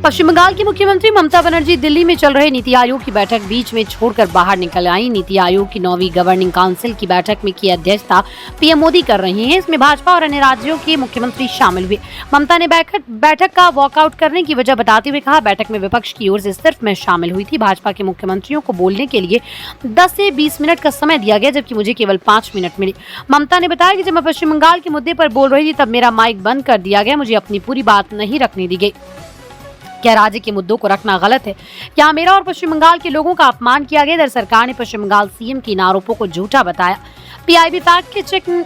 पश्चिम बंगाल की मुख्यमंत्री ममता बनर्जी दिल्ली में चल रहे नीति आयोग की बैठक बीच में छोड़कर बाहर निकल आई। नीति आयोग की 9वीं गवर्निंग काउंसिल की बैठक में की अध्यक्षता पीएम मोदी कर रहे हैं। इसमें भाजपा और अन्य राज्यों के मुख्यमंत्री शामिल हुए। ममता ने बैठक का वॉकआउट करने की वजह बताते हुए कहा, बैठक में विपक्ष की ओर से सिर्फ मैं शामिल हुई थी। भाजपा के मुख्यमंत्रियों को बोलने के लिए 10 से 20 मिनट का समय दिया गया, जबकि मुझे केवल 5 मिनट मिले। ममता ने बताया कि जब मैं पश्चिम बंगाल के मुद्दे पर बोल रही थी तब मेरा माइक बंद कर दिया गया, मुझे अपनी पूरी बात नहीं रखने दी गई। क्या राज्य के मुद्दों को रखना गलत है? क्या मेरा और पश्चिम बंगाल के लोगों का अपमान किया गया? इधर सरकार ने पश्चिम बंगाल सीएम के इन आरोपों को झूठा बताया। पीआईबी फैक्ट चेक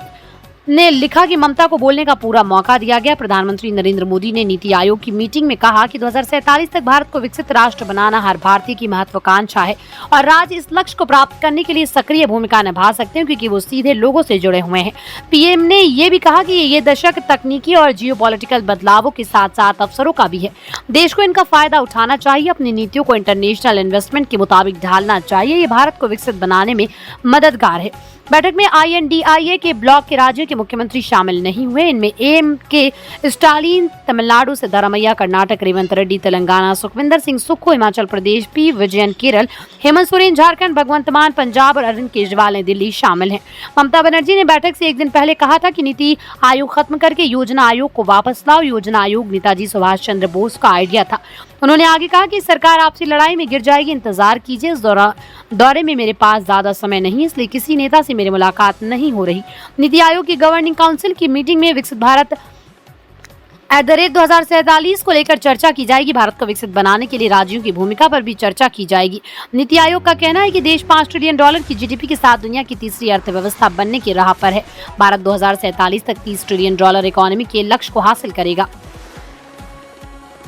ने लिखा कि ममता को बोलने का पूरा मौका दिया गया। प्रधानमंत्री नरेंद्र मोदी ने नीति आयोग की मीटिंग में कहा कि 2047 तक भारत को विकसित राष्ट्र बनाना हर भारतीय की महत्वाकांक्षा है और राज्य इस लक्ष्य को प्राप्त करने के लिए सक्रिय भूमिका निभा सकते हैं, क्योंकि वो सीधे लोगों से जुड़े हुए हैं। पीएम ने ये भी कहा कि ये दशक तकनीकी और जियोपॉलिटिकल बदलावों के साथ साथ अवसरों का भी है। देश को इनका फायदा उठाना चाहिए, अपनी नीतियों को इंटरनेशनल इन्वेस्टमेंट के मुताबिक ढालना चाहिए। ये भारत को विकसित बनाने में मददगार है। बैठक में INDIA के ब्लॉक के राज्यों के मुख्यमंत्री शामिल नहीं हुए। इनमें AM के स्टालिन तमिलनाडु, सिद्धारमैया कर्नाटक, रेवंत रेड्डी तेलंगाना, सुखविंदर सिंह सुक्खू हिमाचल प्रदेश, P विजयन केरल, हेमंत सोरेन झारखंड, भगवंत मान पंजाब और अरविंद केजरीवाल ने दिल्ली शामिल हैं। ममता बनर्जी ने बैठक से एक दिन पहले कहा था कि नीति आयोग खत्म करके योजना आयोग को वापस लाओ। योजना आयोग नेताजी सुभाष चंद्र बोस का आइडिया था। उन्होंने आगे कहा कि सरकार आपसी लड़ाई में गिर जाएगी, इंतजार कीजिए। इस दौरे में मेरे पास ज्यादा समय नहीं, इसलिए किसी नेता से मेरी मुलाकात नहीं हो रही। नीति आयोग की गवर्निंग काउंसिल की मीटिंग में विकसित भारत @2047 को लेकर चर्चा की जाएगी। भारत को विकसित बनाने के लिए राज्यों की भूमिका पर भी चर्चा की जाएगी। नीति आयोग का कहना है कि देश $5 ट्रिलियन की GDP के साथ दुनिया की तीसरी अर्थव्यवस्था बनने की राह पर है। भारत 2047 तक $30 ट्रिलियन इकोनॉमी के लक्ष्य को हासिल करेगा।